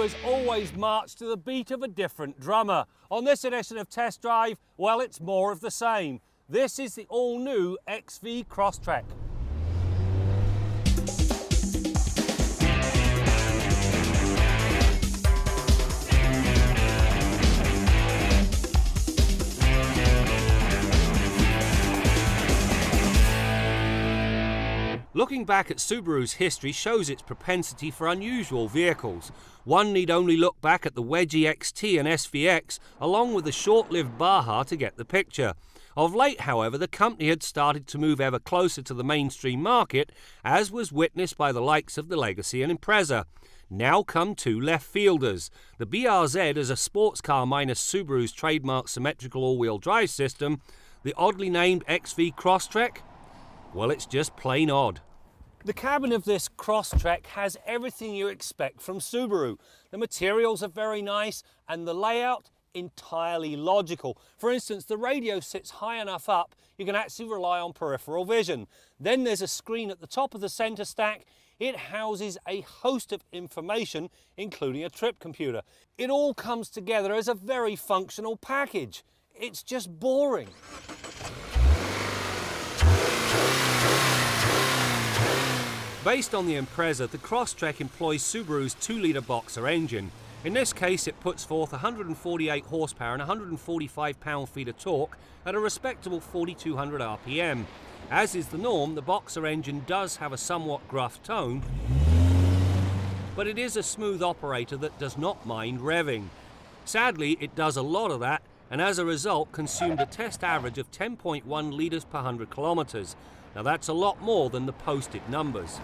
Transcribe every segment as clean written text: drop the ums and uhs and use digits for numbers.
has always marched to the beat of a different drummer. On this edition of Test Drive, well, it's more of the same. This is the all-new XV Crosstrek. Looking back at Subaru's history shows its propensity for unusual vehicles. One need only look back at the Wedgie XT and SVX, along with the short-lived Baja, to get the picture. Of late, however, the company had started to move ever closer to the mainstream market, as was witnessed by the likes of the Legacy and Impreza. Now come two left-fielders. The BRZ as a sports car minus Subaru's trademark symmetrical all-wheel drive system. The oddly named XV Crosstrek? Well, it's just plain odd. The cabin of this Crosstrek has everything you expect from Subaru. The materials are very nice and the layout entirely logical. For instance, the radio sits high enough up you can actually rely on peripheral vision. Then there's a screen at the top of the center stack. It houses a host of information, including a trip computer. It all comes together as a very functional package. It's just boring. Based on the Impreza, the Crosstrek employs Subaru's 2-litre boxer engine. In this case, it puts forth 148 horsepower and 145 pound-feet of torque at a respectable 4,200 RPM. As is the norm, the boxer engine does have a somewhat gruff tone, but it is a smooth operator that does not mind revving. Sadly, it does a lot of that, and as a result consumed a test average of 10.1 litres per 100 kilometres. Now that's a lot more than the posted numbers.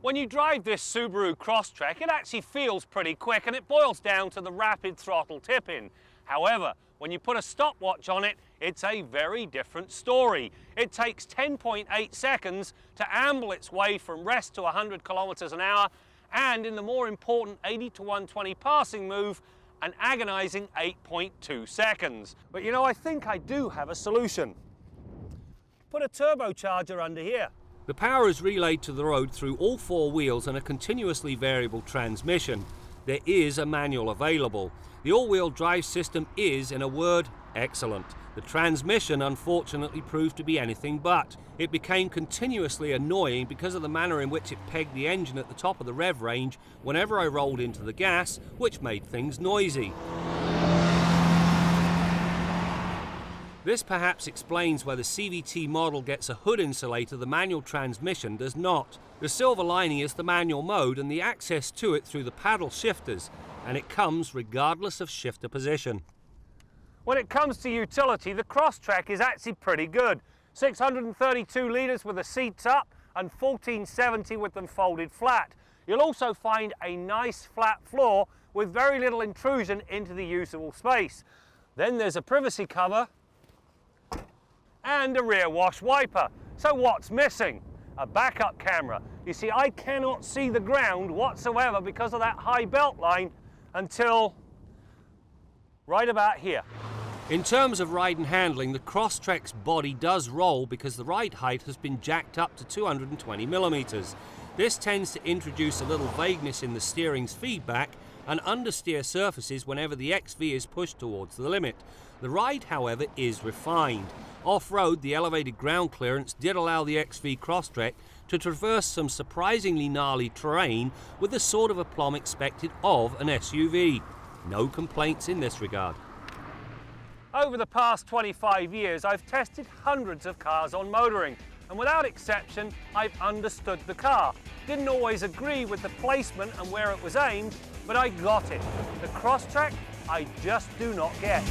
When you drive this Subaru Crosstrek, it actually feels pretty quick and it boils down to the rapid throttle tip-in. However, when you put a stopwatch on it, it's a very different story. It takes 10.8 seconds to amble its way from rest to 100 kilometers an hour, and in the more important 80 to 120 passing move, an agonizing 8.2 seconds. But you know, I think I do have a solution. Put a turbocharger under here. The power is relayed to the road through all four wheels and a continuously variable transmission. There is a manual available. The all-wheel drive system is, in a word, excellent. The transmission unfortunately proved to be anything but. It became continuously annoying because of the manner in which it pegged the engine at the top of the rev range whenever I rolled into the gas, which made things noisy. This perhaps explains why the CVT model gets a hood insulator the manual transmission does not. The silver lining is the manual mode and the access to it through the paddle shifters, and it comes regardless of shifter position. When it comes to utility, the Crosstrek is actually pretty good. 632 litres with the seats up and 1470 with them folded flat. You'll also find a nice flat floor with very little intrusion into the usable space. Then there's a privacy cover and a rear wash wiper. So what's missing? A backup camera. You see, I cannot see the ground whatsoever because of that high belt line until right about here. In terms of ride and handling, the Crosstrek's body does roll because the ride height has been jacked up to 220 millimeters. This tends to introduce a little vagueness in the steering's feedback and understeer surfaces whenever the XV is pushed towards the limit. The ride, however, is refined. Off-road, the elevated ground clearance did allow the XV Crosstrek to traverse some surprisingly gnarly terrain with the sort of aplomb expected of an SUV. No complaints in this regard. Over the past 25 years, I've tested hundreds of cars on motoring, and without exception, I've understood the car. Didn't always agree with the placement and where it was aimed, but I got it. The Crosstrek, I just do not get.